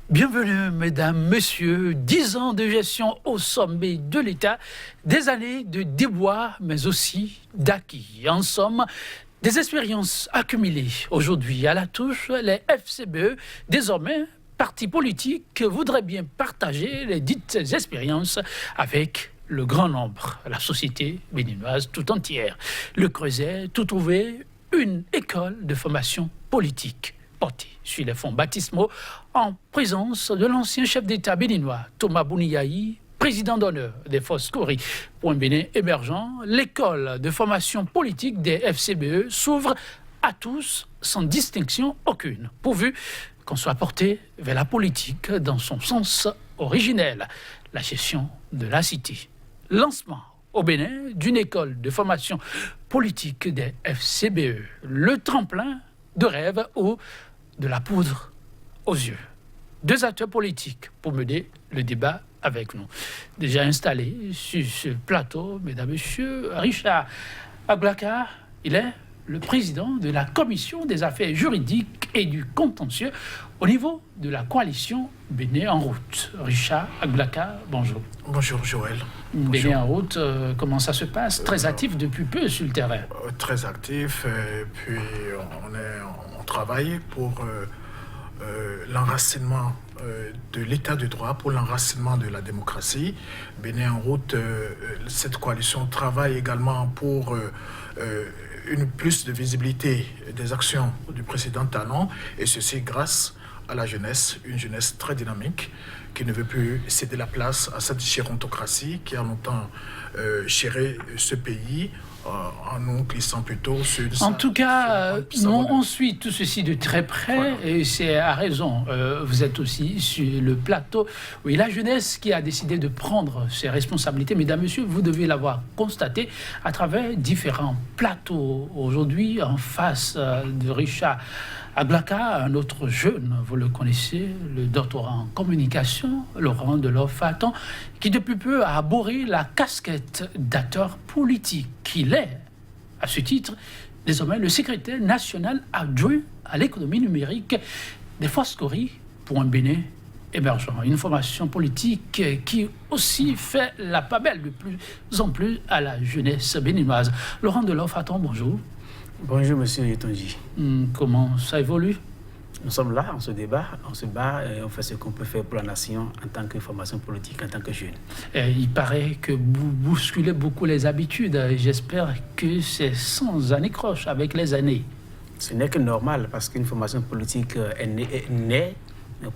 Bienvenue, mesdames, messieurs. 10 ans de gestion au sommet de l'État, des années de déboires, mais aussi d'acquis. En somme, des expériences accumulées. Aujourd'hui, à la touche, les FCBE, désormais partis politiques, voudraient bien partager les dites expériences avec le grand nombre, la société béninoise tout entière. Le Creuset, tout trouvé, une école de formation politique portée sur les fonds baptismaux en présence de l'ancien chef d'État béninois, Thomas Bouniaï, président d'honneur des Foscori. Pour un Bénin émergent, l'école de formation politique des FCBE s'ouvre à tous sans distinction aucune, pourvu qu'on soit porté vers la politique dans son sens originel, la gestion de la cité. Lancement au Bénin d'une école de formation politique des FCBE, le tremplin de rêve ou de la poudre aux yeux. Deux acteurs politiques pour mener le débat avec nous. Déjà installé sur ce plateau, mesdames et messieurs, Richard Aglaka, il est le président de la commission des affaires juridiques et du contentieux au niveau de la coalition Bénin en route. Richard Aglaka, bonjour. Bonjour Joël. Bénin en route, comment ça se passe? Très actif depuis peu sur le terrain. Très actif, puis on travaille pour l'enracinement de l'état de droit, pour l'enracinement de la démocratie. Bénin en route, cette coalition travaille également pour une plus de visibilité des actions du président Talon, et ceci grâce à la jeunesse, une jeunesse très dynamique qui ne veut plus céder la place à cette gérontocratie qui a longtemps géré ce pays en nous glissant plutôt sur... En tout cas, on suit tout ceci de très près, voilà. Et c'est à raison. Vous êtes aussi sur le plateau. Oui, la jeunesse qui a décidé de prendre ses responsabilités, mesdames, messieurs, vous devez l'avoir constaté à travers différents plateaux. Aujourd'hui, en face de Richard Aglaka, un autre jeune, vous le connaissez, le doctorat en communication, Laurent Delors-Fatan, qui depuis peu a arboré la casquette d'acteur politique qu'il est, à ce titre, désormais le secrétaire national adjoint à l'économie numérique des Foscori pour un Bénin émergent. Une formation politique qui aussi fait la part belle de plus en plus à la jeunesse béninoise. Laurent Delors-Fatan, bonjour. Bonjour, monsieur Yetonji. Comment ça évolue? Nous sommes là, on se débat, on se bat et on fait ce qu'on peut faire pour la nation en tant que formation politique, en tant que jeune. Il paraît que vous bousculez beaucoup les habitudes. J'espère que c'est sans anicroche avec les années. Ce n'est que normal parce qu'une formation politique est née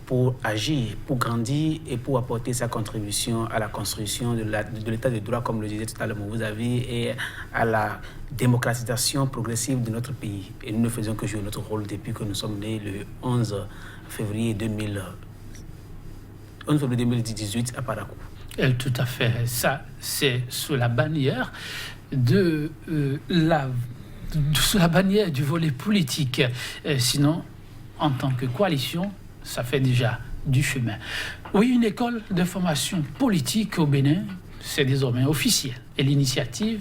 pour agir, pour grandir et pour apporter sa contribution à la construction de l'état de droit, comme le disait tout à l'heure vous avez, et à la démocratisation progressive de notre pays. Et nous ne faisons que jouer notre rôle depuis que nous sommes nés le 11 février 2018 à Parakou. Tout à fait. Ça, c'est sous la bannière sous la bannière du volet politique. Sinon, en tant que coalition, ça fait déjà du chemin. Oui, une école de formation politique au Bénin, c'est désormais officiel. Et l'initiative,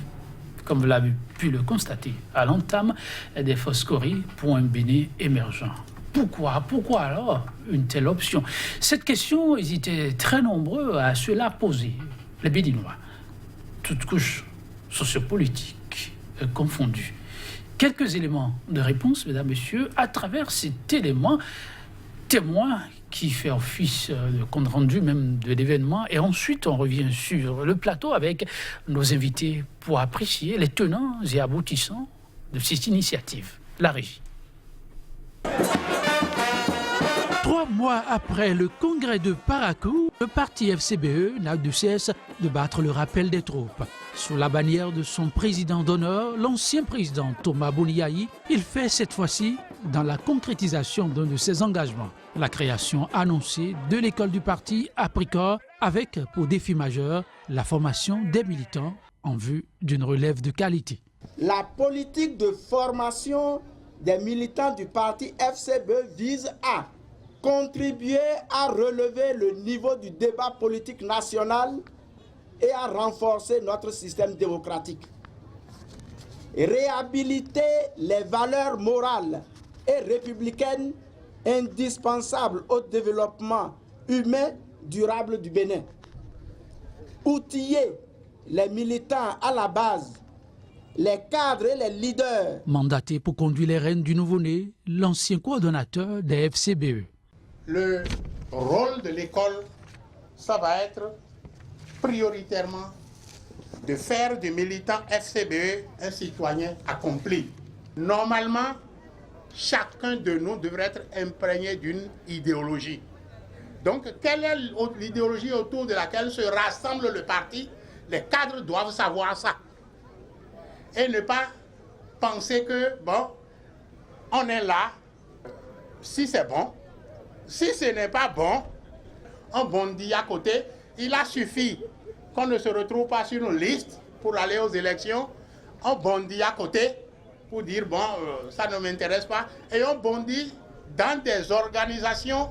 comme vous l'avez pu le constater, à l'entame des Foscori pour un Bénin émergent. Pourquoi alors une telle option? Cette question, ils étaient très nombreux à se la poser, les Béninois, toutes couches sociopolitiques confondues. Quelques éléments de réponse, mesdames, messieurs, à travers cet élément témoin qui fait office de compte rendu même de l'événement, et ensuite on revient sur le plateau avec nos invités pour apprécier les tenants et aboutissants de cette initiative. La régie. 3 mois après le congrès de Parakou, le parti FCBE n'a de cesse de battre le rappel des troupes. Sous la bannière de son président d'honneur, l'ancien président Thomas Bouniaï, il fait cette fois-ci dans la concrétisation d'un de ses engagements, la création annoncée de l'école du parti à Pricor, avec pour défi majeur la formation des militants en vue d'une relève de qualité. La politique de formation des militants du parti FCBE vise à contribuer à relever le niveau du débat politique national et à renforcer notre système démocratique. Réhabiliter les valeurs morales et républicaines indispensable au développement humain durable du Bénin. Outiller les militants à la base, les cadres et les leaders. Mandaté pour conduire les rênes du nouveau-né, l'ancien coordonnateur des FCBE. Le rôle de l'école, ça va être prioritairement de faire du militant FCBE un citoyen accompli. Normalement, chacun de nous devrait être imprégné d'une idéologie. Donc, quelle est l'idéologie autour de laquelle se rassemble le parti? Les cadres doivent savoir ça. Et ne pas penser que, bon, on est là, si c'est bon. Si ce n'est pas bon, on bondit à côté. Il a suffi qu'on ne se retrouve pas sur une liste pour aller aux élections. On bondit à côté pour dire, bon, ça ne m'intéresse pas. Et on bondit dans des organisations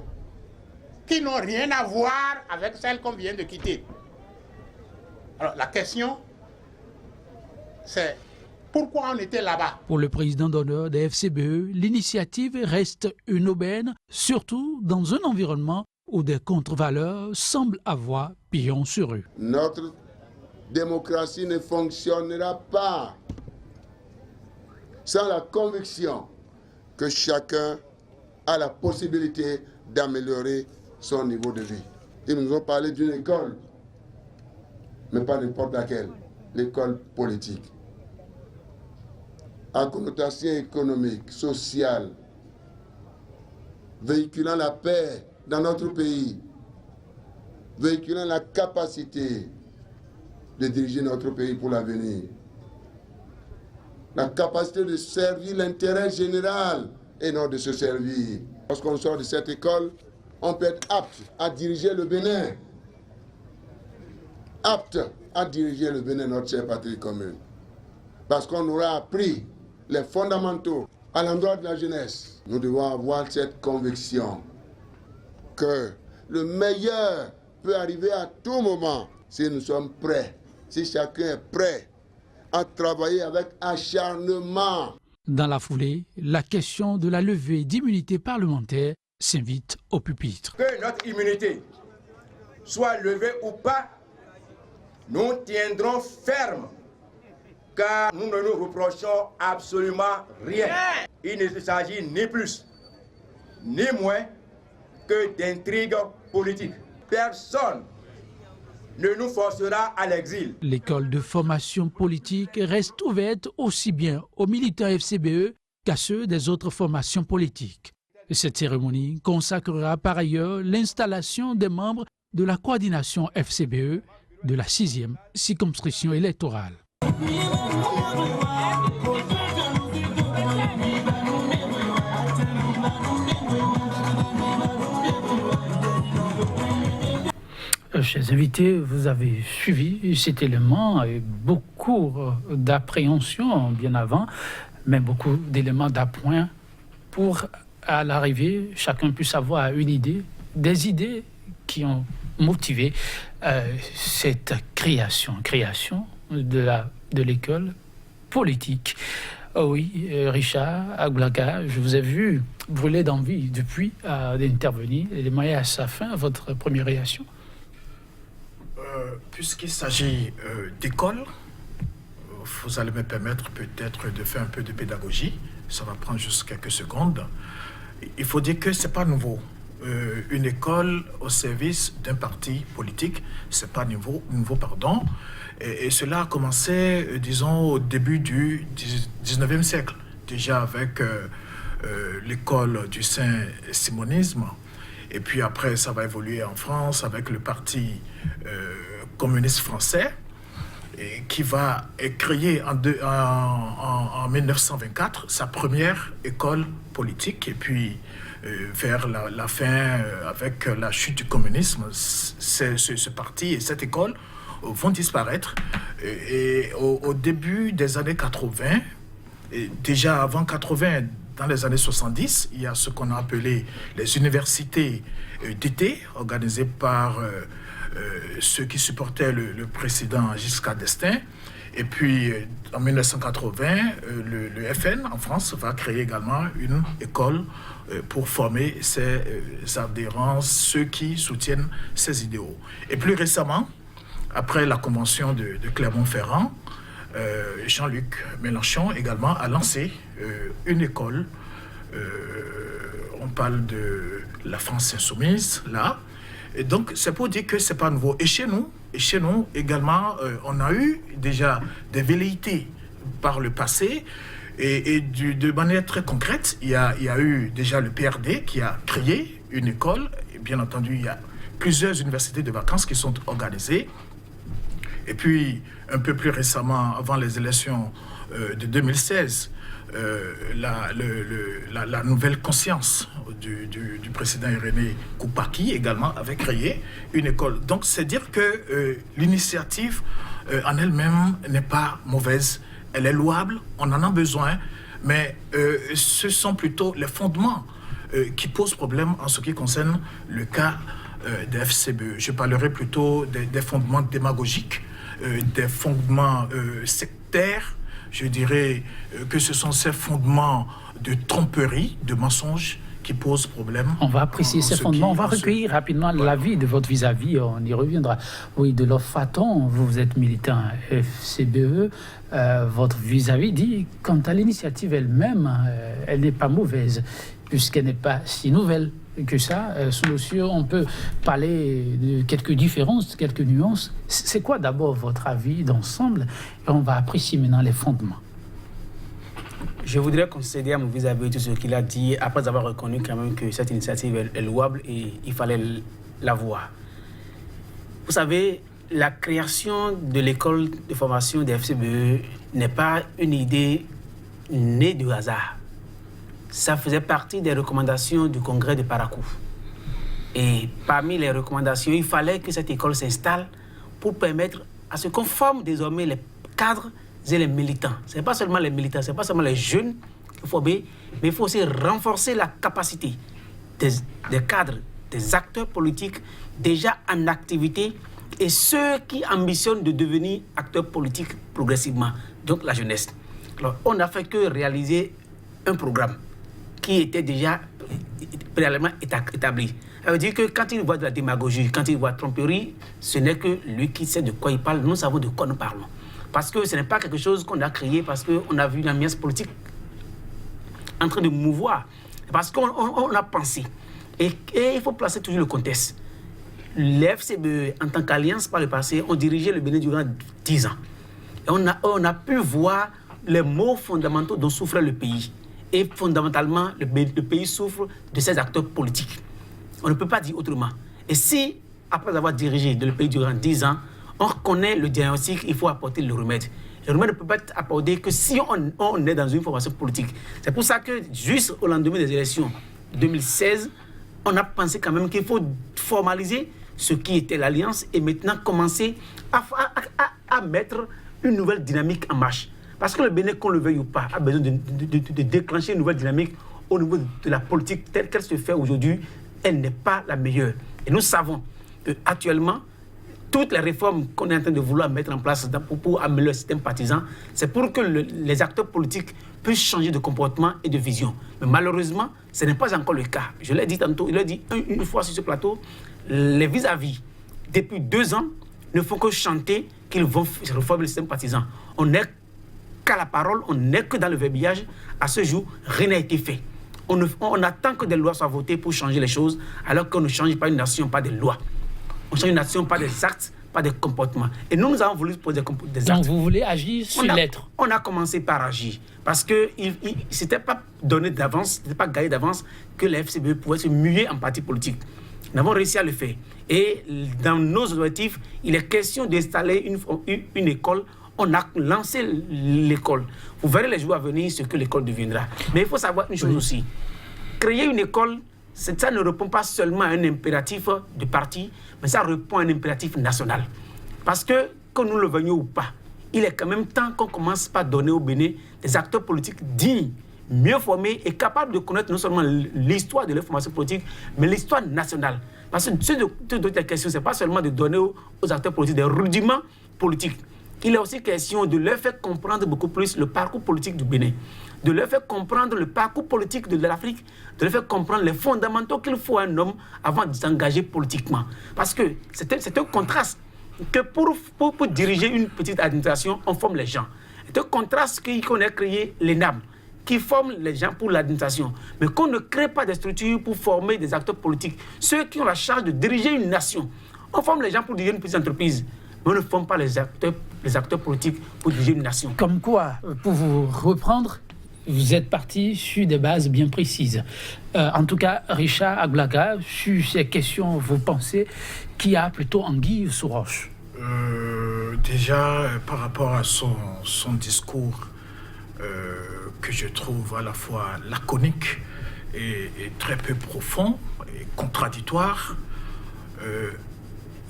qui n'ont rien à voir avec celles qu'on vient de quitter. Alors la question, c'est pourquoi on était là-bas? Pour le président d'honneur des FCBE, l'initiative reste une aubaine, surtout dans un environnement où des contre-valeurs semblent avoir pignon sur eux. Notre démocratie ne fonctionnera pas sans la conviction que chacun a la possibilité d'améliorer son niveau de vie. Ils nous ont parlé d'une école, mais pas n'importe laquelle, l'école politique. À connotation économique, sociale, véhiculant la paix dans notre pays, véhiculant la capacité de diriger notre pays pour l'avenir, la capacité de servir l'intérêt général et non de se servir. Lorsqu'on sort de cette école, on peut être apte à diriger le Bénin, apte à diriger le Bénin, notre chère patrie commune, parce qu'on aura appris les fondamentaux à l'endroit de la jeunesse. Nous devons avoir cette conviction que le meilleur peut arriver à tout moment si nous sommes prêts, si chacun est prêt à travailler avec acharnement. Dans la foulée, la question de la levée d'immunité parlementaire s'invite au pupitre. Que notre immunité soit levée ou pas, nous tiendrons ferme, car nous ne nous reprochons absolument rien. Il ne s'agit ni plus, ni moins que d'intrigues politiques. Personne ne nous forcera à l'exil. L'école de formation politique reste ouverte aussi bien aux militants FCBE qu'à ceux des autres formations politiques. Cette cérémonie consacrera par ailleurs l'installation des membres de la coordination FCBE de la 6e circonscription électorale. Chers invités, vous avez suivi cet élément et beaucoup d'appréhension bien avant, mais beaucoup d'éléments d'appoint pour, à l'arrivée, chacun puisse avoir une idée, des idées qui ont motivé cette création de l'école politique. Oh oui, Richard Aglaga, je vous ai vu brûler d'envie depuis d'intervenir. Et à sa fin, votre première réaction? Puisqu'il s'agit d'école, vous allez me permettre peut-être de faire un peu de pédagogie. Ça va prendre juste quelques secondes. Il faut dire que ce n'est pas nouveau. Une école au service d'un parti politique, c'est pas nouveau, pardon. Et cela a commencé, disons, au début du 19e siècle, déjà avec l'école du Saint-Simonisme. Et puis après, ça va évoluer en France avec le parti communiste français, qui va créer en 1924 sa première école politique. Et puis, vers la fin, avec la chute du communisme, ce parti et cette école vont disparaître. Et au début des années 80, et déjà avant 80, dans les années 70, il y a ce qu'on a appelé les universités d'été, organisées par ceux qui supportaient le président Giscard d'Estaing. Et puis, en 1980, le FN en France va créer également une école pour former ses adhérents, ceux qui soutiennent ses idéaux. Et plus récemment, après la convention de Clermont-Ferrand, Jean-Luc Mélenchon également a lancé une école. On parle de la France insoumise, là. Et donc, c'est pour dire que c'est pas nouveau. Et chez nous également, on a eu déjà des velléités par le passé. Et de manière très concrète, il y a eu déjà le PRD qui a créé une école. Et bien entendu, il y a plusieurs universités de vacances qui sont organisées. Et puis, un peu plus récemment, avant les élections de 2016, la nouvelle conscience du président Irénée Koupaki également avait créé une école. Donc, c'est dire que l'initiative en elle-même n'est pas mauvaise. Elle est louable, on en a besoin, mais ce sont plutôt les fondements qui posent problème en ce qui concerne le cas des FCBE. Je parlerai plutôt des fondements démagogiques, des fondements sectaires. Je dirais que ce sont ces fondements de tromperie, de mensonges qui posent problème. On va apprécier ces fondements. On va recueillir rapidement l'avis de votre vis-à-vis. On y reviendra. Oui, de Delors Faton, vous êtes militant FCBE. Votre vis-à-vis dit, quant à l'initiative elle-même, elle n'est pas mauvaise, puisqu'elle n'est pas si nouvelle que ça. Sous monsieur, on peut parler de quelques différences, quelques nuances. C'est quoi d'abord votre avis d'ensemble? Et on va apprécier maintenant les fondements. Je voudrais concéder à mon vis-à-vis tout ce qu'il a dit, après avoir reconnu quand même que cette initiative est louable et il fallait la voir. Vous savez, la création de l'école de formation des FCBE n'est pas une idée née de hasard. Ça faisait partie des recommandations du congrès de Parakou. Et parmi les recommandations, il fallait que cette école s'installe pour permettre à ce qu'on forme désormais les cadres et les militants. Ce n'est pas seulement les militants, ce n'est pas seulement les jeunes qu'il faut obéir, mais il faut aussi renforcer la capacité des cadres, des acteurs politiques déjà en activité et ceux qui ambitionnent de devenir acteurs politiques progressivement, donc la jeunesse. Alors, on n'a fait que réaliser un programme qui était déjà préalablement établi. Ça veut dire que quand il voit de la démagogie, quand il voit tromperie, ce n'est que lui qui sait de quoi il parle. Nous savons de quoi nous parlons. Parce que ce n'est pas quelque chose qu'on a créé parce qu'on a vu l'ambiance politique en train de mouvoir. Parce qu'on a pensé. Et il faut placer toujours le contexte. Les FCBE, en tant qu'alliance par le passé, ont dirigé le Bénin durant 10 ans. Et on a pu voir les maux fondamentaux dont souffrait le pays. Et fondamentalement, le pays souffre de ses acteurs politiques. On ne peut pas dire autrement. Et si, après avoir dirigé le pays durant 10 ans, on reconnaît le diagnostic, il faut apporter le remède. Le remède ne peut pas être apporté que si on est dans une formation politique. C'est pour ça que, juste au lendemain des élections 2016, on a pensé quand même qu'il faut formaliser ce qui était l'Alliance et maintenant commencer à mettre une nouvelle dynamique en marche. Parce que le Bénin, qu'on le veuille ou pas, a besoin de déclencher une nouvelle dynamique au niveau de la politique telle qu'elle se fait aujourd'hui. Elle n'est pas la meilleure. Et nous savons qu'actuellement, toutes les réformes qu'on est en train de vouloir mettre en place pour améliorer le système partisan, c'est pour que les acteurs politiques puissent changer de comportement et de vision. Mais malheureusement, ce n'est pas encore le cas. Je l'ai dit tantôt, il l'a dit une fois sur ce plateau, les vis-à-vis, depuis 2 ans, ne font que chanter qu'ils vont réformer le système partisan. On n'est qu'à la parole, on n'est que dans le verbiage. À ce jour, rien n'a été fait. On attend que des lois soient votées pour changer les choses, alors qu'on ne change pas une nation, pas des lois. On change une nation, pas des actes, pas des comportements. Et nous avons voulu poser des actes. Donc vous voulez agir sur l'être. On a commencé par agir. Parce que ce n'était pas donné d'avance, ce n'était pas gagné d'avance que les FCBE pouvaient se muer en parti politique. Nous avons réussi à le faire. Et dans nos objectifs, il est question d'installer une école. On a lancé l'école. Vous verrez les jours à venir ce que l'école deviendra. Mais il faut savoir une chose aussi. Créer une école, ça ne répond pas seulement à un impératif de parti, mais ça répond à un impératif national. Parce que nous le venions ou pas, il est quand même temps qu'on commence par donner au Bénin des acteurs politiques dignes, mieux formés et capables de connaître non seulement l'histoire de leur formation politique, mais l'histoire nationale. Parce que ce dont il est question, ce n'est pas seulement de donner aux acteurs politiques des rudiments politiques. il est aussi question de leur faire comprendre beaucoup plus le parcours politique du Bénin, de leur faire comprendre le parcours politique de l'Afrique, de leur faire comprendre les fondamentaux qu'il faut à un homme avant de s'engager politiquement. Parce que c'est un contraste que pour diriger une petite administration, on forme les gens. C'est un contraste qu'on a créé l'ENAM, qui forme les gens pour l'administration, mais qu'on ne crée pas des structures pour former des acteurs politiques, ceux qui ont la charge de diriger une nation. On forme les gens pour diriger une petite entreprise, mais on ne forme pas les acteurs politiques pour diriger une nation. Comme quoi, pour vous reprendre, vous êtes parti sur des bases bien précises. En tout cas, Richard Aglaga, sur ces questions, vous pensez qu'il y a plutôt anguille sous roche? Déjà, par rapport à son discours, que je trouve à la fois laconique et très peu profond et contradictoire,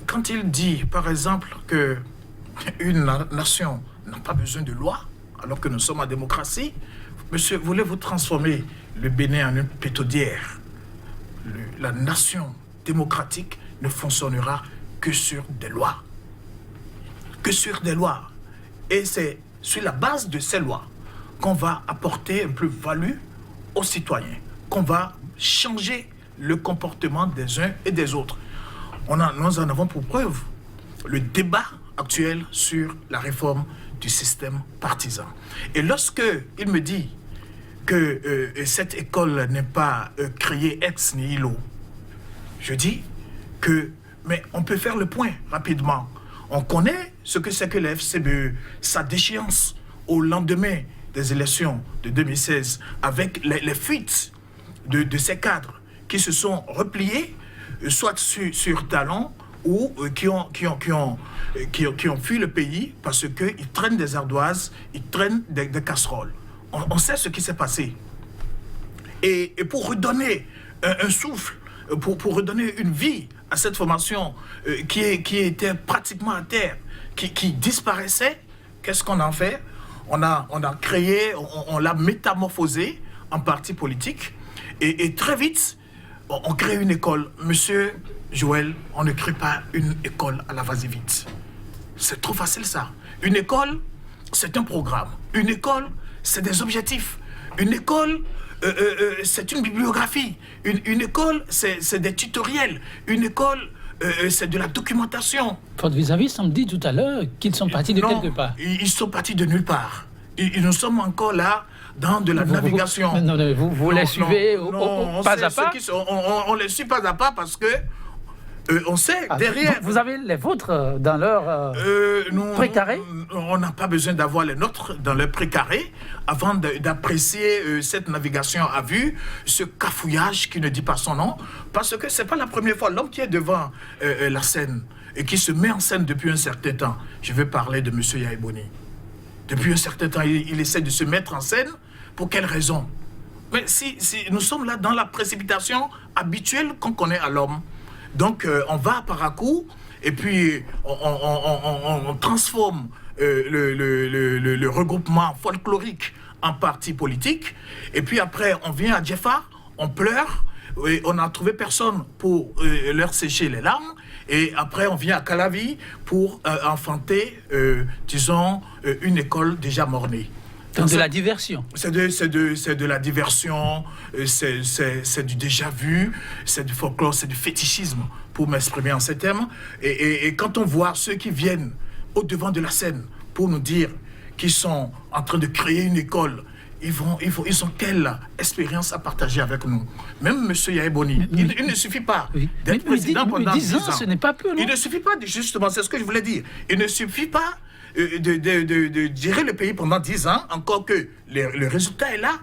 quand il dit, par exemple, qu'une nation n'a pas besoin de loi, alors que nous sommes en démocratie, monsieur, voulez-vous transformer le Bénin en une pétaudière? La nation démocratique ne fonctionnera que sur des lois. Que sur des lois. Et c'est sur la base de ces lois qu'on va apporter une plus-value aux citoyens, qu'on va changer le comportement des uns et des autres. Nous en avons pour preuve le débat actuel sur la réforme du système partisan. Et lorsque il me dit que cette école n'est pas créée ex nihilo, je dis que, mais on peut faire le point rapidement. On connaît ce que c'est que la FCBE, sa déchéance au lendemain des élections de 2016, avec les fuites de ces cadres qui se sont repliés, soit sur talon, ou qui ont fui le pays parce qu'ils traînent des ardoises, ils traînent des casseroles. On sait ce qui s'est passé. Et pour redonner un souffle, pour redonner une vie à cette formation qui était pratiquement à terre, qui disparaissait, qu'est-ce qu'on en fait? On a créé, on l'a métamorphosé en parti politique. Et très vite, on crée une école. Monsieur Joël, on ne crée pas une école à la vas-y-vite. C'est trop facile ça. Une école, c'est un programme. Une école, c'est des objectifs. Une école, c'est une bibliographie. Une école, c'est des tutoriels. Une école, c'est de la documentation. Votre vis-à-vis me dit tout à l'heure qu'ils sont partis de quelque part. Ils sont partis de nulle part. Nous sommes encore là dans de la navigation. Vous les suivez pas à pas? On les suit pas à pas parce que on sait derrière. Vous avez les vôtres dans leur précaré? On n'a pas besoin d'avoir les nôtres dans leur précaré avant d'apprécier cette navigation à vue, ce cafouillage qui ne dit pas son nom, parce que c'est pas la première fois. L'homme qui est devant la scène et qui se met en scène depuis un certain temps, je veux parler de M. Yaya Boni. Depuis un certain temps, il essaie de se mettre en scène. Pour quelle raison? Mais si nous sommes là dans la précipitation habituelle qu'on connaît à l'homme. Donc, on va par à coup, et puis on transforme le regroupement folklorique en parti politique. Et puis après, on vient à Djefa, on pleure, et on n'a trouvé personne pour leur sécher les larmes. Et après, on vient à Calavi pour enfanter, disons, une école déjà mornée. Donc de la diversion. C'est de la diversion, c'est du déjà-vu, c'est du folklore, c'est du fétichisme, pour m'exprimer en ces termes. Et quand on voit ceux qui viennent au-devant de la scène pour nous dire qu'ils sont en train de créer une école, ils ont quelle expérience à partager avec nous? Même M. Yaya Boni, il ne suffit pas d'être président pendant 10 ans. Ce n'est pas peu, non? Il ne suffit pas, justement, c'est ce que je voulais dire. Il ne suffit pas de gérer le pays pendant 10 ans, encore que le résultat est là,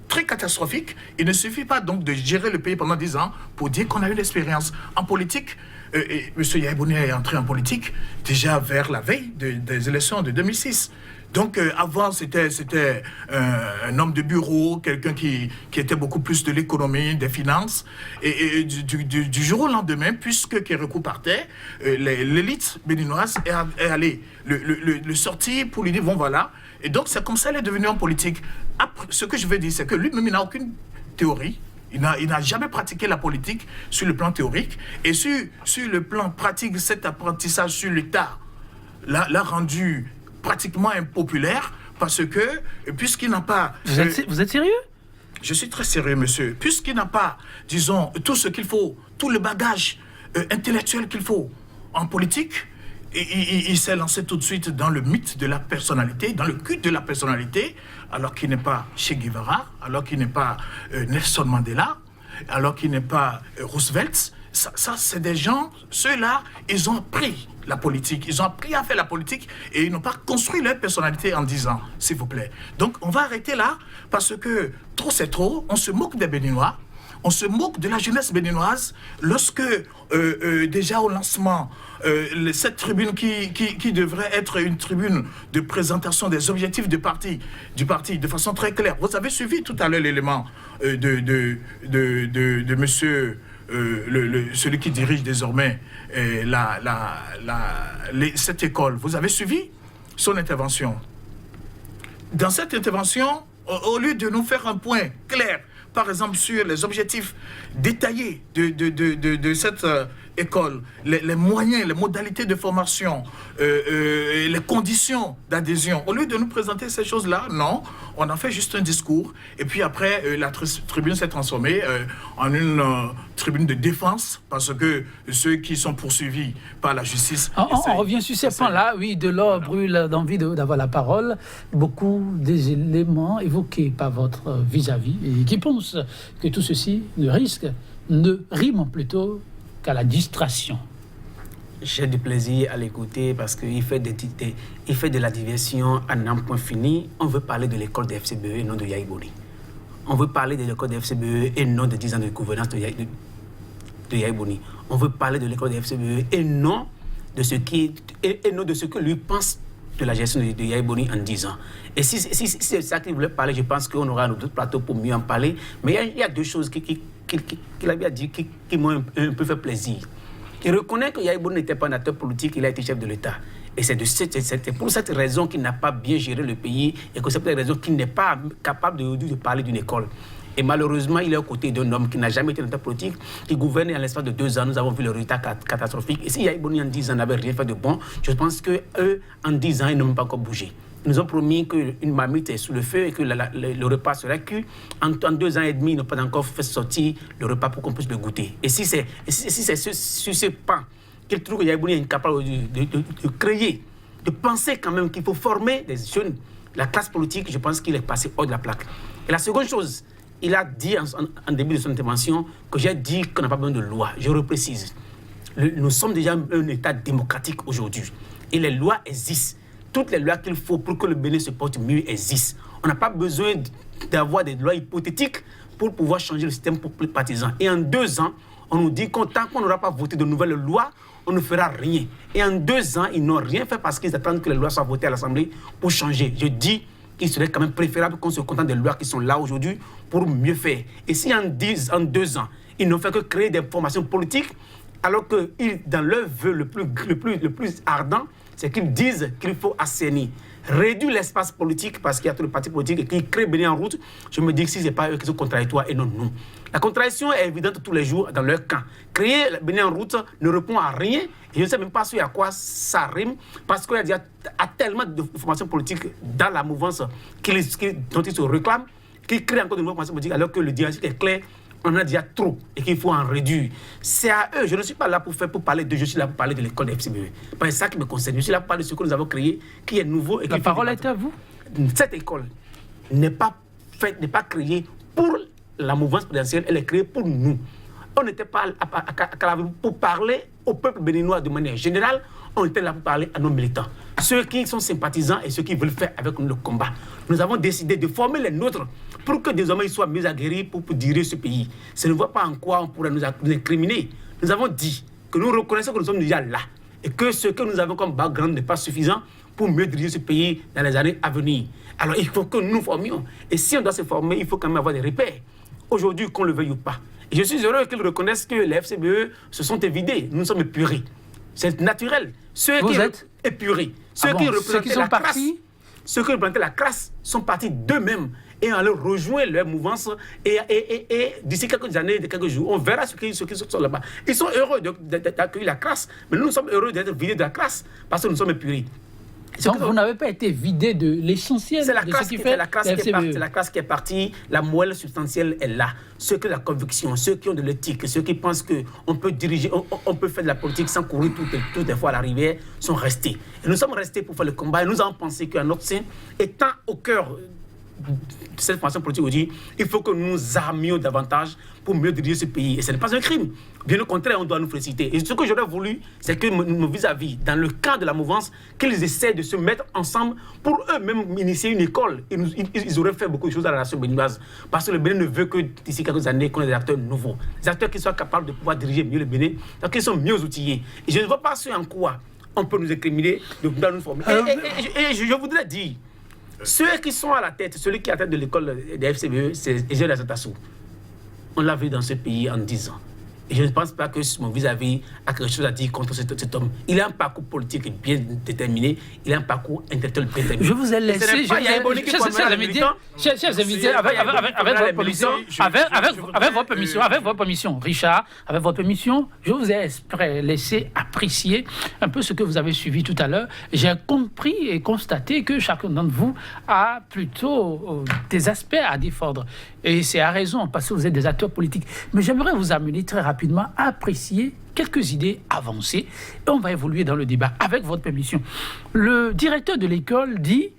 très catastrophique. Il ne suffit pas donc de gérer le pays pendant 10 ans pour dire qu'on a une expérience. En politique, M. Yaya Boni est entré en politique déjà vers la veille des élections de 2006. Donc avant, c'était un homme de bureau, quelqu'un qui était beaucoup plus de l'économie, des finances. Et du jour au lendemain, puisque Kérékou partait, l'élite béninoise est allée le sortir pour lui dire, bon voilà. Et donc c'est comme ça qu'il est devenu en politique. Après, ce que je veux dire, c'est que lui-même, il n'a aucune théorie. Il n'a jamais pratiqué la politique sur le plan théorique. Et sur le plan pratique, cet apprentissage sur l'État, l'a rendu pratiquement impopulaire parce que, puisqu'il n'a pas... Vous êtes sérieux? Je suis très sérieux, monsieur. Puisqu'il n'a pas, disons, tout ce qu'il faut, tout le bagage intellectuel qu'il faut en politique, il s'est lancé tout de suite dans le mythe de la personnalité, dans le culte de la personnalité, alors qu'il n'est pas Che Guevara, alors qu'il n'est pas Nelson Mandela, alors qu'il n'est pas Roosevelt. Ça, c'est des gens, ceux-là, ils ont appris la politique, ils ont appris à faire la politique et ils n'ont pas construit leur personnalité en 10 ans, s'il vous plaît. Donc, on va arrêter là parce que trop c'est trop, on se moque des Béninois, on se moque de la jeunesse béninoise lorsque, déjà au lancement, cette tribune qui devrait être une tribune de présentation des objectifs du parti de façon très claire. Vous avez suivi tout à l'heure l'élément de monsieur... celui qui dirige désormais cette école. Vous avez suivi son intervention. Dans cette intervention, au lieu de nous faire un point clair, par exemple sur les objectifs détaillés de cette école, les moyens, les modalités de formation, les conditions d'adhésion. Au lieu de nous présenter ces choses-là, non, on a fait juste un discours. Et puis après, la tribune s'est transformée en une tribune de défense parce que ceux qui sont poursuivis par la justice... On revient sur ces points-là. Oui, Delors brûle d'envie d'avoir la parole. Beaucoup des éléments évoqués par votre vis-à-vis et qui pensent que tout ceci ne rime plutôt qu'à la distraction. J'ai du plaisir à l'écouter parce qu'il fait de la diversion à n'en point fini. On veut parler de l'école de FCBE et non de Yaya Boni. On veut parler de l'école de FCBE et non de 10 ans de gouvernance de Yaya Boni. On veut parler de l'école de FCBE et non de ce que lui pense de la gestion de Yaya Boni en 10 ans. Et si c'est ça qu'il voulait parler, je pense qu'on aura un autre plateau pour mieux en parler. Mais il y a deux choses qu'il avait dit qui m'ont un peu fait plaisir. Il reconnaît que Yaya Boni n'était pas un acteur politique, il a été chef de l'État. Et c'est pour cette raison qu'il n'a pas bien géré le pays et que c'est pour cette raison qu'il n'est pas capable de parler d'une école. Et malheureusement, il est aux côtés d'un homme qui n'a jamais été un acteur politique, qui gouverne en l'espace de 2 ans. Nous avons vu le résultat catastrophique. Et si Yaya Boni en 10 ans n'avait rien fait de bon, je pense qu'eux, en 10 ans, ils n'ont même pas encore bougé. Ils nous ont promis qu'une marmite est sous le feu et que le repas serait cuit. En 2 ans et demi, ils n'ont pas encore fait sortir le repas pour qu'on puisse le goûter. Et si c'est sur ce pan qu'il trouve que Yaya Boni est incapable de créer, de penser quand même qu'il faut former des jeunes, la classe politique, je pense qu'il est passé hors de la plaque. Et la seconde chose, il a dit en début de son intervention que j'ai dit qu'on n'a pas besoin de loi. Je reprécise. Nous sommes déjà un État démocratique aujourd'hui. Et les lois existent. Toutes les lois qu'il faut pour que le Bénin se porte mieux existent. On n'a pas besoin d'avoir des lois hypothétiques pour pouvoir changer le système pour plus partisans. Et en 2 ans, on nous dit que tant qu'on n'aura pas voté de nouvelles lois, on ne fera rien. Et en 2 ans, ils n'ont rien fait parce qu'ils attendent que les lois soient votées à l'Assemblée pour changer. Je dis qu'il serait quand même préférable qu'on se contente des lois qui sont là aujourd'hui pour mieux faire. Et si en 2 ans, ils n'ont fait que créer des formations politiques, alors que dans leur vœu le plus ardent, c'est qu'ils disent qu'il faut assainir, réduire l'espace politique parce qu'il y a tous les partis politiques et qu'ils créent Bénin en route. Je me dis que si ce n'est pas eux qui sont contradictoires et non nous. La contradiction est évidente tous les jours dans leur camp. Créer Bénin en route ne répond à rien et je ne sais même pas à quoi ça rime parce qu'il y a tellement de formations politiques dans la mouvance dont ils se réclament qu'ils créent encore de nouvelles formations politiques alors que le diagnostic est clair. On en a déjà trop et qu'il faut en réduire. C'est à eux. Je ne suis pas là pour parler je suis là pour parler de l'école de FCBE. C'est ça qui me concerne. Je suis là pour parler de ce que nous avons créé, qui est nouveau. Et la parole est à vous. Cette école n'est pas créée pour la mouvance présidentielle, elle est créée pour nous. On n'était pas pour parler au peuple béninois de manière générale, on était là pour parler à nos militants. Ceux qui sont sympathisants et ceux qui veulent faire avec nous le combat. Nous avons décidé de former les nôtres pour que désormais ils soient mieux aguerris pour diriger ce pays. Je ne vois pas en quoi on pourrait nous incriminer. Nous avons dit que nous reconnaissons que nous sommes déjà là et que ce que nous avons comme background n'est pas suffisant pour mieux diriger ce pays dans les années à venir. Alors il faut que nous nous formions. Et si on doit se former, il faut quand même avoir des repères. Aujourd'hui, qu'on le veuille ou pas. Et je suis heureux qu'ils reconnaissent que les FCBE se sont évidés. Nous sommes épurés. C'est naturel. Ceux qui êtes épurés, ceux qui représentaient la classe sont partis d'eux-mêmes et on leur rejoint leur mouvance. Et d'ici quelques années, quelques jours, on verra ceux qui sont là-bas. Ils sont heureux d'accueillir la classe, mais nous sommes heureux d'être vidés de la classe parce que nous sommes épurés. Donc vous n'avez pas été vidé de l'essentiel de ce qui fait la classe qui est partie, la moelle substantielle est là. Ceux qui ont la conviction, ceux qui ont de l'éthique, ceux qui pensent qu'on peut diriger, on peut faire de la politique sans courir toutes les fois à l'arrivée, sont restés. Et nous sommes restés pour faire le combat et nous avons pensé qu'un autre sein, étant au cœur de cette formation politique aujourd'hui, il faut que nous nous armions davantage pour mieux diriger ce pays. Et ce n'est pas un crime. Bien au contraire, on doit nous féliciter. Et ce que j'aurais voulu, c'est que nos vis-à-vis, dans le cadre de la mouvance, qu'ils essaient de se mettre ensemble pour eux-mêmes initier une école. Ils auraient fait beaucoup de choses à la nation béninoise. Parce que le Bénin ne veut que d'ici quelques années qu'on ait des acteurs nouveaux. Des acteurs qui soient capables de pouvoir diriger mieux le Bénin, donc qu'ils sont mieux outillés. Et je ne vois pas ce en quoi on peut nous incriminer de nous former. Et je voudrais dire, ceux qui sont à la tête, celui qui est à la tête de l'école des FCBE, c'est Eugène Azatassou. On l'a vu dans ce pays en 10 ans. Et je ne pense pas que mon vis-à-vis a quelque chose à dire contre cet homme. Il a un parcours politique bien déterminé, il a un parcours intellectuel bien déterminé. Je vous ai laissé, chers invités, avec votre permission, Richard, avec votre permission, je vous ai laissé apprécier un peu ce que vous avez suivi tout à l'heure. J'ai compris et constaté que chacun d'entre vous a plutôt des aspects à défendre. Et c'est à raison, parce que vous êtes des acteurs politiques. Mais j'aimerais vous amener très rapidement à apprécier quelques idées avancées. Et on va évoluer dans le débat, avec votre permission. Le directeur de l'école dit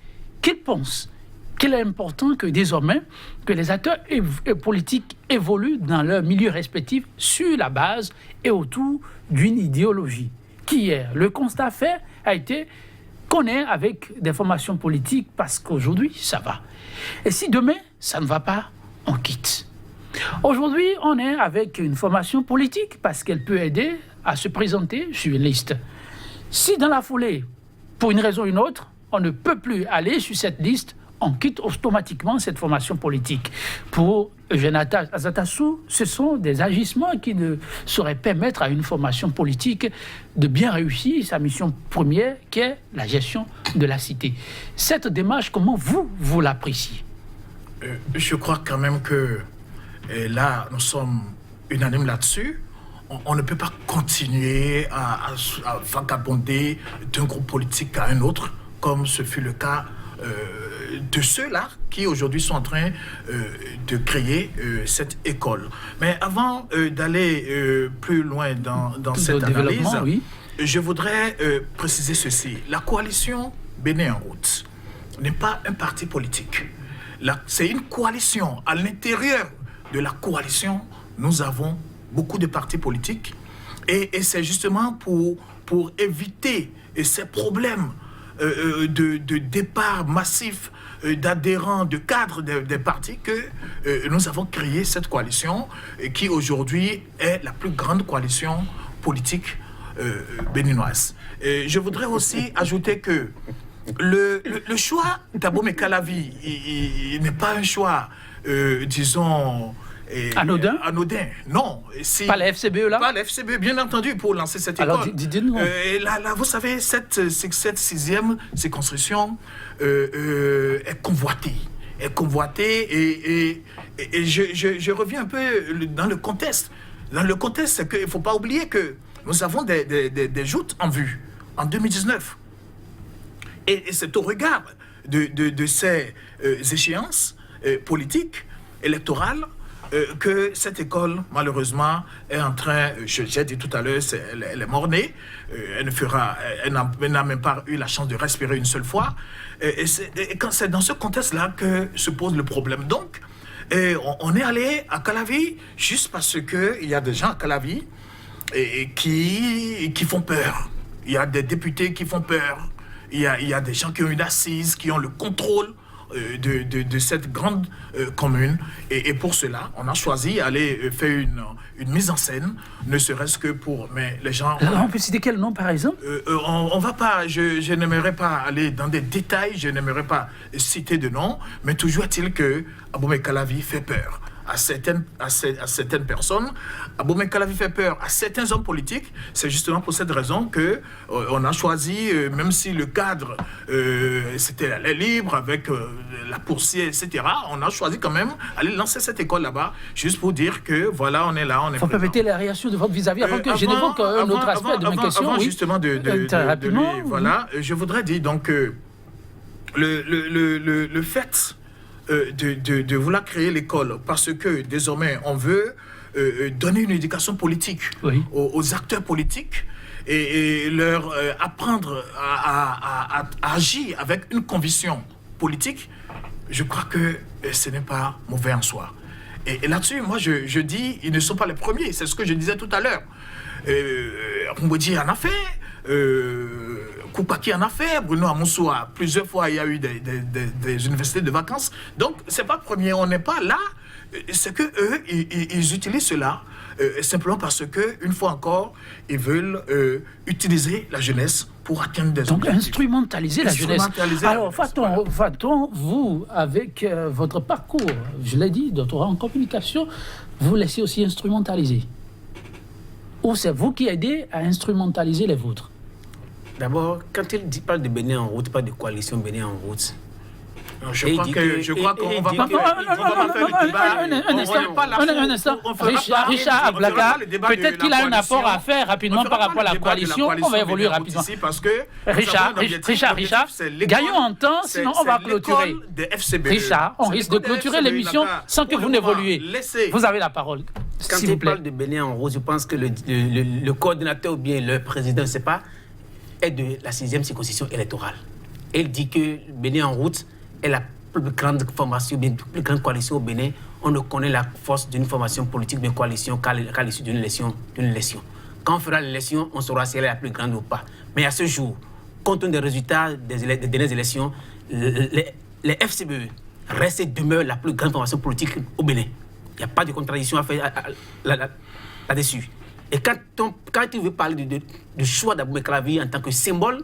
qu'il pense qu'il est important que désormais, que les acteurs politiques évoluent dans leur milieu respectif sur la base et autour d'une idéologie. Qui est le constat fait a été qu'on est avec des formations politiques parce qu'aujourd'hui, ça va. Et si demain, ça ne va pas, on quitte. Aujourd'hui, on est avec une formation politique parce qu'elle peut aider à se présenter sur une liste. Si dans la foulée, pour une raison ou une autre, on ne peut plus aller sur cette liste, on quitte automatiquement cette formation politique. Pour Eugène Azatassou, ce sont des agissements qui ne sauraient permettre à une formation politique de bien réussir sa mission première, qui est la gestion de la cité. Cette démarche, comment vous l'appréciez ? Je crois quand même que là, nous sommes unanimes là-dessus. On ne peut pas continuer à vagabonder d'un groupe politique à un autre, comme ce fut le cas de ceux-là qui aujourd'hui sont en train de créer cette école. Mais avant d'aller plus loin dans cette analyse, oui, je voudrais préciser ceci. La coalition Bénin en route n'est pas un parti politique. C'est une coalition. À l'intérieur de la coalition, nous avons beaucoup de partis politiques et c'est justement pour éviter ces problèmes de départ massif d'adhérents, de cadres des partis que nous avons créé cette coalition qui aujourd'hui est la plus grande coalition politique béninoise. Je voudrais aussi ajouter que le choix d'Abomey Calavi, il n'est pas un choix, disons... Anodin, non. Pas la FCBE là? Pas la FCBE, bien entendu, pour lancer cette école. Alors, dites-nous. Là, vous savez, cette sixième circonscription est convoitée. Et je reviens un peu dans le contexte. Dans le contexte, c'est qu'il ne faut pas oublier que nous avons des joutes en vue en 2019. Et c'est au regard de ces échéances politiques, électorales, que cette école, malheureusement, est en train, j'ai dit tout à l'heure, elle est mornée, elle n'a même pas eu la chance de respirer une seule fois. Et c'est dans ce contexte-là que se pose le problème. Donc, on est allé à Calavi juste parce qu'il y a des gens à Calavi qui font peur. Il y a des députés qui font peur. Il y a des gens qui ont une assise, qui ont le contrôle de cette grande commune. Et pour cela, on a choisi d'aller faire une mise en scène, ne serait-ce que pour... Mais les gens... On peut citer quel nom, par exemple? On va pas... Je n'aimerais pas aller dans des détails, je n'aimerais pas citer de nom, mais toujours est-il que Abomey Calavi fait peur. à certaines personnes. Abomey Calavi fait peur à certains hommes politiques. C'est justement pour cette raison que on a choisi, même si le cadre c'était l'air libre avec la poursuite, etc. On a choisi quand même d'aller lancer cette école là-bas, juste pour dire que voilà, on est là, on est. Faut permettre la réaction de votre vis-à-vis avant que je n'évoque un autre aspect de ma question. Avant oui. justement de lui, voilà, je voudrais dire donc le fait de vouloir créer l'école parce que désormais on veut donner une éducation politique aux acteurs politiques et leur apprendre à agir avec une conviction politique, je crois que ce n'est pas mauvais en soi. Et là-dessus, moi je dis, ils ne sont pas les premiers, c'est ce que je disais tout à l'heure. Rumbodi en a fait, Koupaki en a fait, Bruno Amonsoa, plusieurs fois il y a eu des universités de vacances. Donc c'est pas le premier, on n'est pas là. C'est que eux, ils utilisent cela simplement parce que, une fois encore, ils veulent utiliser la jeunesse pour atteindre des objectifs. Donc instrumentaliser la jeunesse. Alors va-t-on, vous, avec votre parcours, je l'ai dit, doctorat en communication, vous laissez aussi instrumentaliser? Ou c'est vous qui aidez à instrumentaliser les vôtres? D'abord, quand il parle de Bénin en route, pas de coalition Bénin en route. Je crois qu'on va pas faire un instant. Richard Ablaka, peut-être qu'il a un apport à faire rapidement par rapport à la coalition. On va évoluer rapidement. Richard, gagnons en temps, sinon on va clôturer. Richard, on risque de clôturer l'émission sans que vous n'évoluiez. Vous avez la parole. Quand il parle de Bénin en rose, je pense que le coordinateur ou bien le président, je ne sais pas, est de la 6e circonscription électorale. Et il dit que Bénin en route est la plus grande formation, la plus grande coalition au Bénin. On ne connaît la force d'une formation politique de coalition qu'à l'issue d'une élection. Quand on fera l'élection, on saura si elle est la plus grande ou pas. Mais à ce jour, compte tenu des résultats des dernières élections, les FCBE restent et demeurent la plus grande formation politique au Bénin. Il n'y a pas de contradiction à faire là-dessus. Et quand il veut parler du choix d'Abomey Calavi en tant que symbole,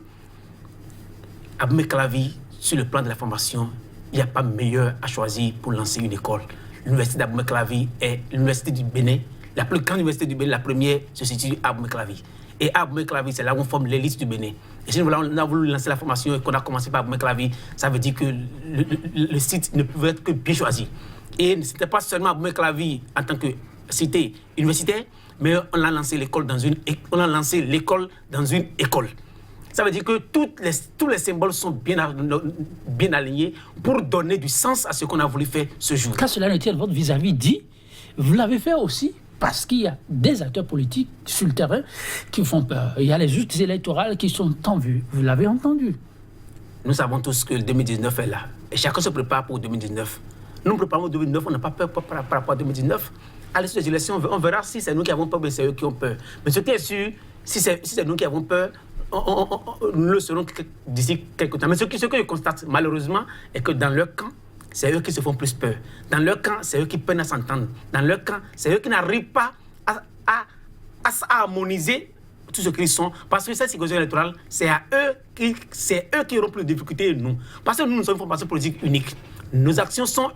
Abomey Calavi, sur le plan de la formation, il n'y a pas meilleur à choisir pour lancer une école. L'université d'Abomey Calavi est l'université du Bénin. La plus grande université du Bénin, la première, se situe à Abomey Calavi. Et à Abomey Calavi, c'est là où on forme l'élite du Bénin. Et si on a voulu lancer la formation et qu'on a commencé par Abomey Calavi, ça veut dire que le site ne pouvait être que bien choisi. Et ce n'était pas seulement Abomey Calavi en tant que cité universitaire, mais on a lancé l'école dans une école. Ça veut dire que tous les symboles sont bien alignés pour donner du sens à ce qu'on a voulu faire ce jour. Quand cela ne tient votre vis-à-vis dit, vous l'avez fait aussi parce qu'il y a des acteurs politiques sur le terrain qui font peur. Il y a les justes électorales qui sont en vue. Vous l'avez entendu. Nous savons tous que le 2019 est là. Et chacun se prépare pour 2019. Nous nous préparons pour 2019, on n'a pas peur par rapport à 2019. À l'issue des élections, on verra si c'est nous qui avons peur ou c'est eux qui ont peur. Mais ce qui est sûr, si c'est nous qui avons peur, nous le serons d'ici quelques temps. Mais ce que je constate, malheureusement, est que dans leur camp, c'est eux qui se font plus peur. Dans leur camp, c'est eux qui peinent à s'entendre. Dans leur camp, c'est eux qui n'arrivent pas à harmoniser tout ce qu'ils sont. Parce que cette circonscription électorale, c'est eux qui auront plus de difficultés que nous. Parce que nous sommes une formation politique unique. Nos actions sont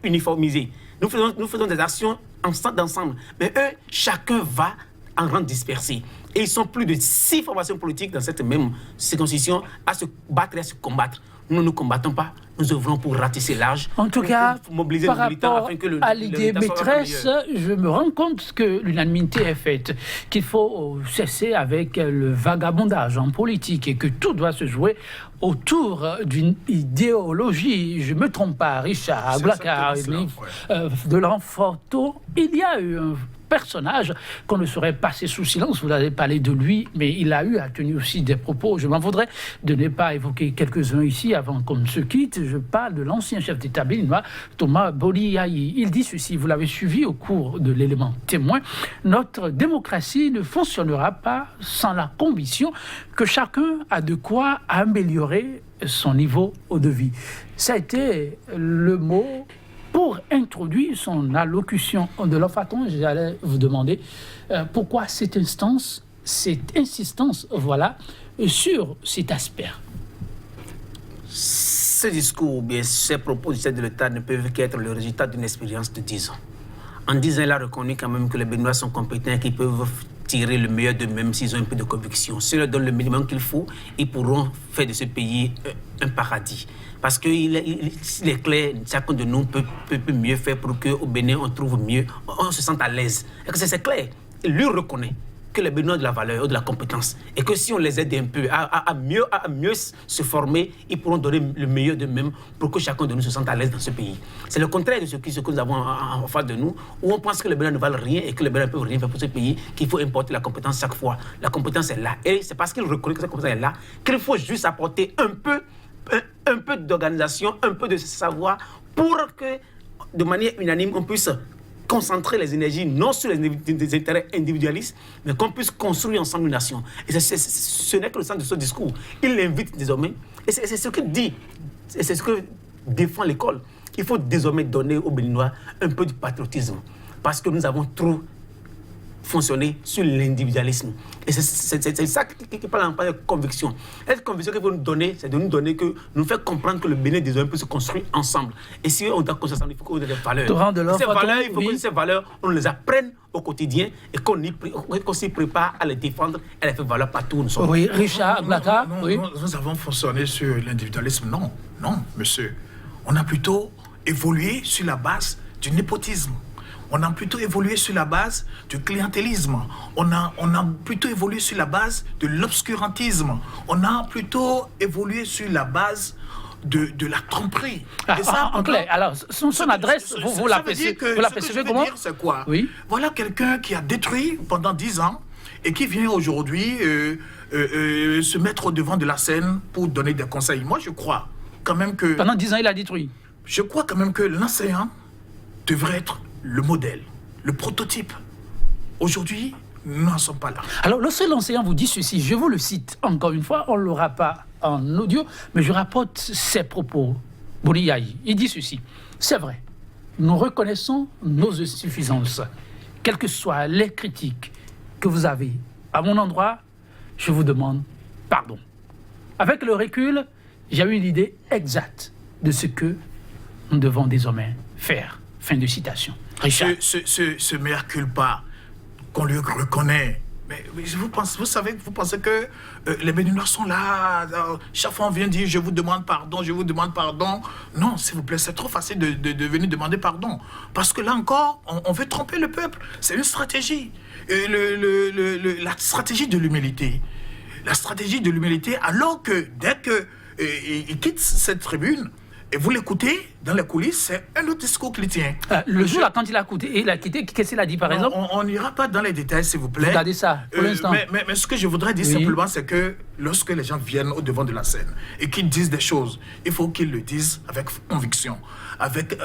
uniformisées. Nous faisons des actions ensemble. Mais eux, chacun va en rang dispersé. Et ils sont plus de 6 formations politiques dans cette même circonscription à se battre et à se combattre. Nous ne nous combattons pas, nous œuvrons pour ratisser large. En tout cas, mobiliser par les militants rapport afin que à l'idée maîtresse, je me rends compte que l'unanimité est faite, qu'il faut cesser avec le vagabondage en politique et que tout doit se jouer autour d'une idéologie. Je ne me trompe pas, Richard Ablaka, de l'Enforto, il y a eu un personnage qu'on ne saurait passer sous silence. Vous avez parlé de lui, mais il a tenu aussi des propos. Je m'en voudrais de ne pas évoquer quelques-uns ici avant qu'on ne se quitte. Je parle de l'ancien chef d'État béninois, Thomas Boliayi. Il dit ceci, vous l'avez suivi au cours de l'élément témoin, notre démocratie ne fonctionnera pas sans la conviction que chacun a de quoi améliorer son niveau de vie. Ça a été le mot pour introduire son allocution de l'Enfaton. J'allais vous demander pourquoi cette insistance, voilà, sur cet aspect. Ce discours, bien ces propos du chef de l'État ne peuvent qu'être le résultat d'une expérience de 10 ans. En 10 ans, il a reconnu quand même que les Béninois sont compétents et qu'ils peuvent tirer le meilleur d'eux-mêmes s'ils ont un peu de conviction. S'ils leur donnent le minimum qu'il faut, ils pourront faire de ce pays un paradis. Parce qu'il est clair, chacun de nous peut mieux faire pour qu'au Bénin, on trouve mieux, on se sente à l'aise. Et que c'est clair. Lui reconnaît que les Béninois ont de la valeur, de la compétence. Et que si on les aide un peu à mieux se former, ils pourront donner le meilleur d'eux-mêmes pour que chacun de nous se sente à l'aise dans ce pays. C'est le contraire de ce que nous avons en face de nous, où on pense que les Béninois ne valent rien et que les Béninois ne peuvent rien faire pour ce pays, qu'il faut importer la compétence chaque fois. La compétence est là. Et c'est parce qu'il reconnaît que cette compétence est là qu'il faut juste apporter un peu d'organisation, un peu de savoir pour que, de manière unanime, on puisse concentrer les énergies non sur les intérêts individualistes, mais qu'on puisse construire ensemble une nation. Et ce n'est que le sens de ce discours. Il l'invite désormais, et c'est ce qu'il dit, et c'est ce que défend l'école. Il faut désormais donner aux Béninois un peu de patriotisme, parce que nous avons trop fonctionné sur l'individualisme. Et c'est ça qui parle en parlant de conviction. Et cette conviction qu'il faut nous donner, c'est de nous donner que nous faire comprendre que le Bénin désormais peut se construire ensemble. Et si on doit construire ensemble, il faut qu'on ait des valeurs. Ces valeurs, il faut que ces valeurs, on les apprenne au quotidien et qu'on s'y prépare à les défendre et les faire valoir partout où nous sommes. Oui, Richard Blata. Nous avons fonctionné sur l'individualisme. Non, monsieur. On a plutôt évolué sur la base du népotisme. On a plutôt évolué sur la base du clientélisme. On a plutôt évolué sur la base de l'obscurantisme. On a plutôt évolué sur la base de la tromperie. Et ça, en clair, alors, son adresse, vous la percevez comment? C'est quoi? Oui. Voilà quelqu'un qui a détruit pendant 10 ans et qui vient aujourd'hui se mettre au devant de la scène pour donner des conseils. Moi, je crois quand même que... Pendant 10 ans, il a détruit. Je crois quand même que l'enseignant devrait être le modèle, le prototype. Aujourd'hui, nous n'en sommes pas là. Alors, le seul enseignant vous dit ceci, je vous le cite encore une fois, on ne l'aura pas en audio, mais je rapporte ses propos. Bouriaï, il dit ceci, c'est vrai, nous reconnaissons nos insuffisances, quelles que soient les critiques que vous avez à mon endroit, je vous demande pardon. Avec le recul, j'ai eu une idée exacte de ce que nous devons désormais faire. Fin de citation. Richard. Ce mea culpa qu'on lui reconnaît. Mais vous pensez que les Béninois sont là, chaque fois on vient dire je vous demande pardon. Non, s'il vous plaît, c'est trop facile de venir demander pardon. Parce que là encore, on veut tromper le peuple. C'est une stratégie. La stratégie de l'humilité. La stratégie de l'humilité, alors que dès qu'il quitte cette tribune, et vous l'écoutez dans les coulisses, c'est un autre discours qu'il tient. Le jour-là, quand il a quitté, qu'est-ce qu'il a dit par exemple? On n'ira pas dans les détails, s'il vous plaît. Regardez ça, pour l'instant. Mais ce que je voudrais dire simplement, c'est que lorsque les gens viennent au devant de la scène et qu'ils disent des choses, il faut qu'ils le disent avec conviction, avec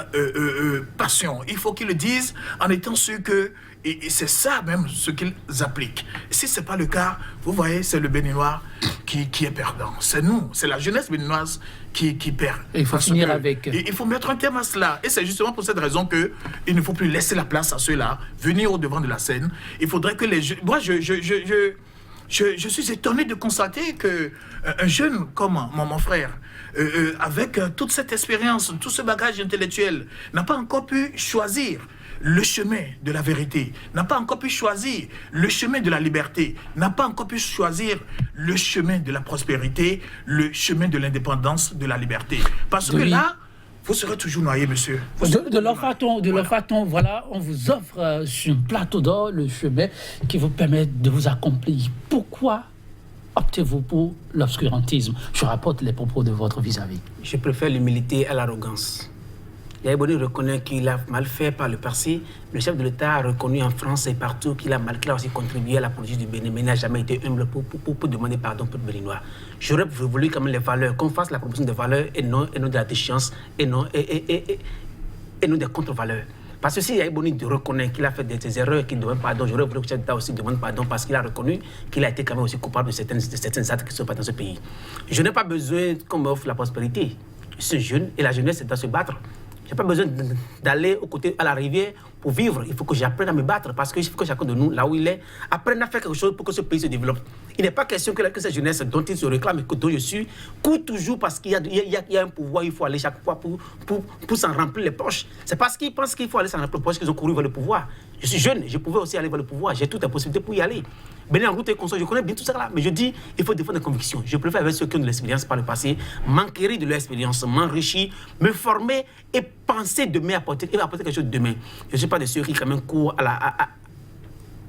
passion. Il faut qu'ils le disent en étant sûr que... Et c'est ça même ce qu'ils appliquent. Si ce n'est pas le cas, vous voyez, c'est le Béninois qui est perdant. C'est nous, c'est la jeunesse béninoise qui perd. Et il faut finir avec... Il faut mettre un terme à cela. Et c'est justement pour cette raison qu'il ne faut plus laisser la place à ceux-là, venir au devant de la scène. Il faudrait que les jeunes... Moi, je suis étonné de constater qu'un jeune comme mon frère, avec toute cette expérience, tout ce bagage intellectuel, n'a pas encore pu choisir le chemin de la vérité, n'a pas encore pu choisir le chemin de la liberté, n'a pas encore pu choisir le chemin de la prospérité, le chemin de l'indépendance, de la liberté. Parce que là, vous serez toujours noyé, monsieur. De leur façon, voilà, on vous offre sur un plateau d'or le chemin qui vous permet de vous accomplir. Pourquoi optez-vous pour l'obscurantisme? Je rapporte les propos de votre vis-à-vis. Je préfère l'humilité à l'arrogance. Yahya Boni reconnaît qu'il a mal fait par le passé. Le chef de l'État a reconnu en France et partout qu'il a aussi contribué à la politique du Bénin, mais n'a jamais été humble pour demander pardon pour le Béninois. J'aurais voulu quand même les valeurs, qu'on fasse la promotion des valeurs et non de la déchéance et non des contre-valeurs. Parce que si Yahya Boni reconnaît qu'il a fait des erreurs et qu'il demande pardon, j'aurais voulu que le chef d'État aussi demande pardon parce qu'il a reconnu qu'il a été quand même aussi coupable de certaines actes qui sont pas dans ce pays. Je n'ai pas besoin qu'on m'offre la prospérité. Je suis jeune et la jeunesse doit se battre. Je n'ai pas besoin d'aller aux côtés à la rivière pour vivre. Il faut que j'apprenne à me battre parce qu'il faut que chacun de nous, là où il est, apprenne à faire quelque chose pour que ce pays se développe. Il n'est pas question que cette jeunesse dont il se réclame et dont je suis court toujours parce qu'il y a un pouvoir, il faut aller chaque fois pour s'en remplir les poches. C'est parce qu'ils pensent qu'il faut aller s'en remplir les poches qu'ils ont couru vers le pouvoir. Je suis jeune, je pouvais aussi aller vers le pouvoir. J'ai toutes les possibilités pour y aller. Bénin en route et consort, je connais bien tout ça là. Mais je dis, il faut défendre des convictions. Je préfère avec ceux qui ont de l'expérience par le passé, m'enquérir de leur expérience, m'enrichir, me former et penser demain apporter quelque chose de demain. Je ne suis pas de ceux qui quand même courent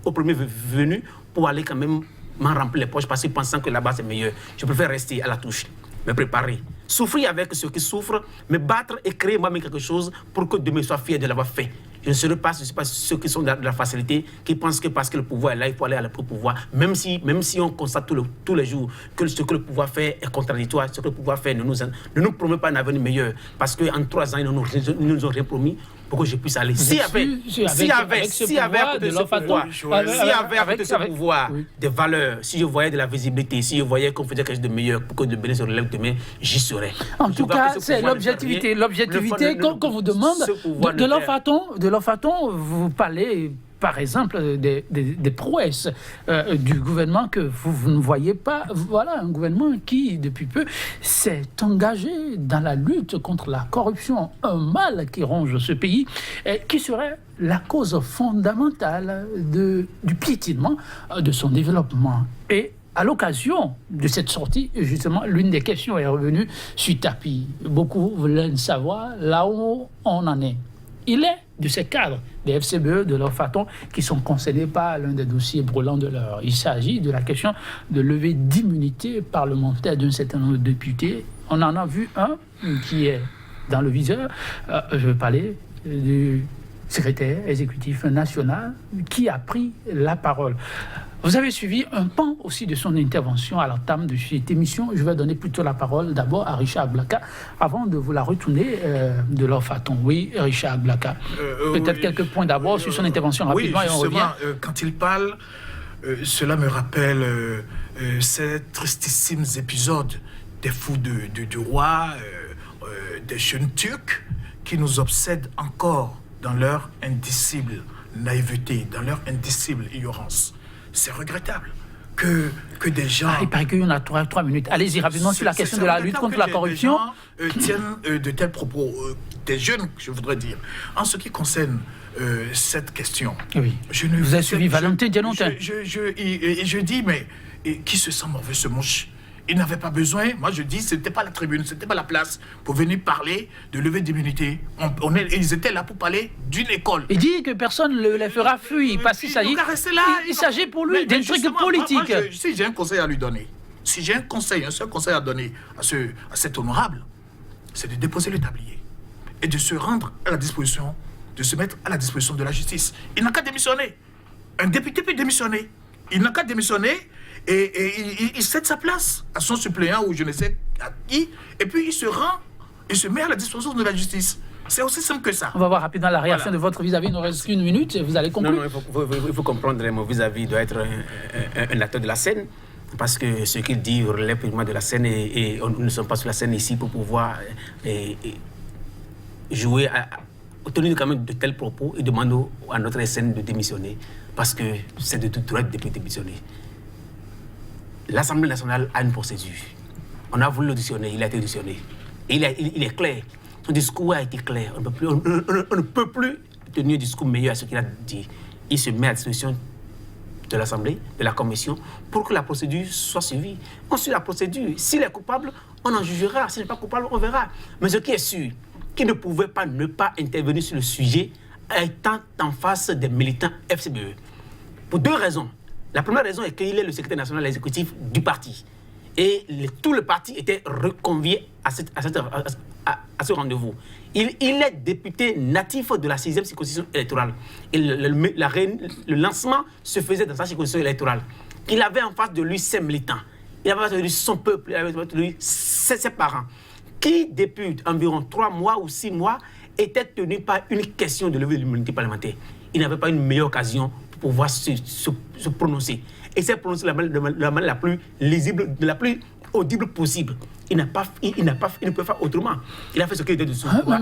au premier venu pour aller quand même m'en remplir les poches parce qu'ils pensent que là-bas c'est meilleur. Je préfère rester à la touche, me préparer, souffrir avec ceux qui souffrent, me battre et créer moi-même quelque chose pour que demain soit fier de l'avoir fait. Je ne suis pas ceux qui sont de la facilité, qui pensent que parce que le pouvoir est là, il faut aller au pouvoir. Même si on constate tous les jours que ce que le pouvoir fait est contradictoire, ce que le pouvoir fait ne nous promet pas un avenir meilleur. Parce qu'en 3 ans, ils ne nous ont rien promis pour que je puisse aller. S'il y avait ce pouvoir des valeurs, si je voyais de la visibilité, si je voyais qu'on faisait quelque chose de meilleur pour que le Bénin se relève demain, j'y serais. En tout cas, c'est l'objectivité qu'on vous demande. De leur façon, vous parlez par exemple des prouesses du gouvernement que vous ne voyez pas. Voilà un gouvernement qui, depuis peu, s'est engagé dans la lutte contre la corruption, un mal qui ronge ce pays, qui serait la cause fondamentale du piétinement de son développement. Et à l'occasion de cette sortie, justement, l'une des questions est revenue sur tapis. Beaucoup voulaient savoir là où on en est. Il est de ces cadres des FCBE, de leur façon, qui sont concernés par l'un des dossiers brûlants de l'heure. Il s'agit de la question de levée d'immunité parlementaire d'un certain nombre de députés. On en a vu un qui est dans le viseur. Je vais parler du secrétaire exécutif national qui a pris la parole. Vous avez suivi un pan aussi de son intervention à l'entame de cette émission. Je vais donner plutôt la parole d'abord à Richard Blaka avant de vous la retourner de leur façon. Oui, Richard Blaka. Peut-être quelques points d'abord sur son intervention rapidement et on revient. Quand il parle, cela me rappelle ces tristissimes épisodes des fous du roi, des jeunes Turcs qui nous obsèdent encore dans leur indicible naïveté, dans leur indicible ignorance. C'est regrettable que des gens... il paraît qu'il y en a 3 minutes. Allez-y rapidement sur la question de la lutte contre la corruption. Des gens tiennent de tels propos, des jeunes, je voudrais dire. En ce qui concerne cette question... Oui. Vous avez suivi Valentin Dianontin. Je dis, mais qui se sent mauvais se mouche? Ils n'avaient pas besoin, moi je dis, ce n'était pas la tribune, ce n'était pas la place pour venir parler de levée d'immunité. Ils étaient là pour parler d'une école. Il dit que personne ne les fera fuir parce qu'il s'agit pour lui d'un truc politique. Si j'ai un conseil à lui donner, un seul conseil à donner à cet honorable, c'est de déposer le tablier et de se rendre à la disposition, de se mettre à la disposition de la justice. Il n'a qu'à démissionner. Un député peut démissionner. Il n'a qu'à démissionner. Et il cède sa place à son suppléant ou je ne sais à qui, et puis il se met à la disposition de la justice. C'est aussi simple que ça. On va voir rapidement la réaction de votre vis-à-vis. Il nous reste qu'une minute, vous allez conclure. Non, il faut comprendre, mon vis-à-vis doit être un acteur de la scène, parce que ce qu'il dit relève purement de la scène et nous ne sommes pas sur la scène ici pour pouvoir jouer, tenir quand même de tels propos et demander à notre scène de démissionner, parce que c'est de tout droit de démissionner. L'Assemblée nationale a une procédure. On a voulu l'auditionner, il a été auditionné. Et il est clair. Son discours a été clair. On ne peut plus tenir un discours meilleur à ce qu'il a dit. Il se met à disposition de l'Assemblée, de la Commission, pour que la procédure soit suivie. On suit la procédure. S'il est coupable, on en jugera. S'il n'est pas coupable, on verra. Mais ce qui est sûr, qu'il ne pouvait pas ne pas intervenir sur le sujet étant en face des militants FCBE. Pour 2 raisons. La première raison est qu'il est le secrétaire national exécutif du parti. Et tout le parti était reconvié à ce rendez-vous. Il est député natif de la 6e circonscription électorale. Et le lancement se faisait dans sa circonscription électorale. Il avait en face de lui ses militants. Il avait en face de lui son peuple. Il avait en face de lui ses parents. Qui, depuis environ 3 mois ou 6 mois, était tenu par une question de levée de l'immunité parlementaire. Il n'avait pas une meilleure occasion pour pouvoir se prononcer. Et c'est prononcé de la manière la plus lisible, la plus audible possible. Il ne peut pas autrement. Il a fait ce qu'il était de son pouvoir.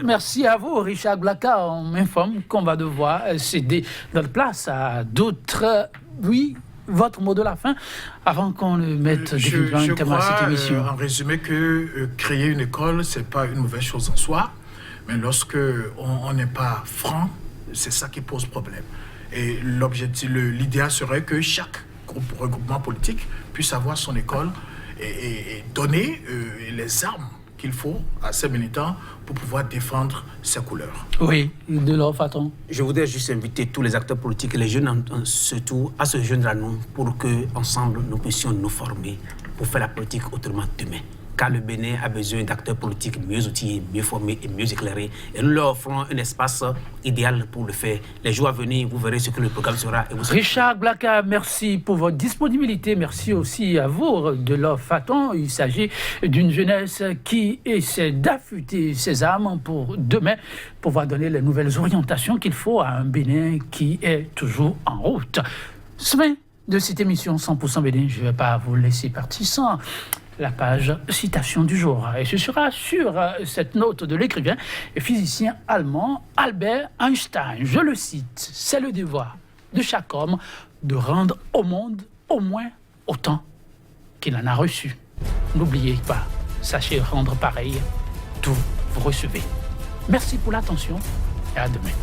Merci à vous, Richard Blaka. On m'informe qu'on va devoir céder notre place à d'autres. Oui, votre mot de la fin, avant qu'on ne mette définitivement un thème à cette émission. En résumé, que créer une école, ce n'est pas une mauvaise chose en soi, mais lorsque on n'est pas franc, c'est ça qui pose problème. Et l'idéal serait que chaque regroupement politique puisse avoir son école et donner les armes qu'il faut à ces militants pour pouvoir défendre ses couleurs. Oui, de leur façon. Je voudrais juste inviter tous les acteurs politiques et les jeunes surtout à se joindre à nous pour que ensemble nous puissions nous former pour faire la politique autrement demain. Car le Bénin a besoin d'acteurs politiques mieux outillés, mieux formés et mieux éclairés. Et nous leur offrons un espace idéal pour le faire. Les jours à venir, vous verrez ce que le programme sera. Et vous Richard Blaka, merci pour votre disponibilité. Merci aussi à vous de leur faton. Il s'agit d'une jeunesse qui essaie d'affûter ses armes pour demain, pouvoir donner les nouvelles orientations qu'il faut à un Bénin qui est toujours en route. Fin de cette émission 100% Bénin. Je ne vais pas vous laisser partir sans la page citation du jour. Et ce sera sur cette note de l'écrivain et physicien allemand Albert Einstein. Je le cite, « C'est le devoir de chaque homme de rendre au monde au moins autant qu'il en a reçu. N'oubliez pas, sachez rendre pareil, tout vous recevez. » Merci pour l'attention et à demain.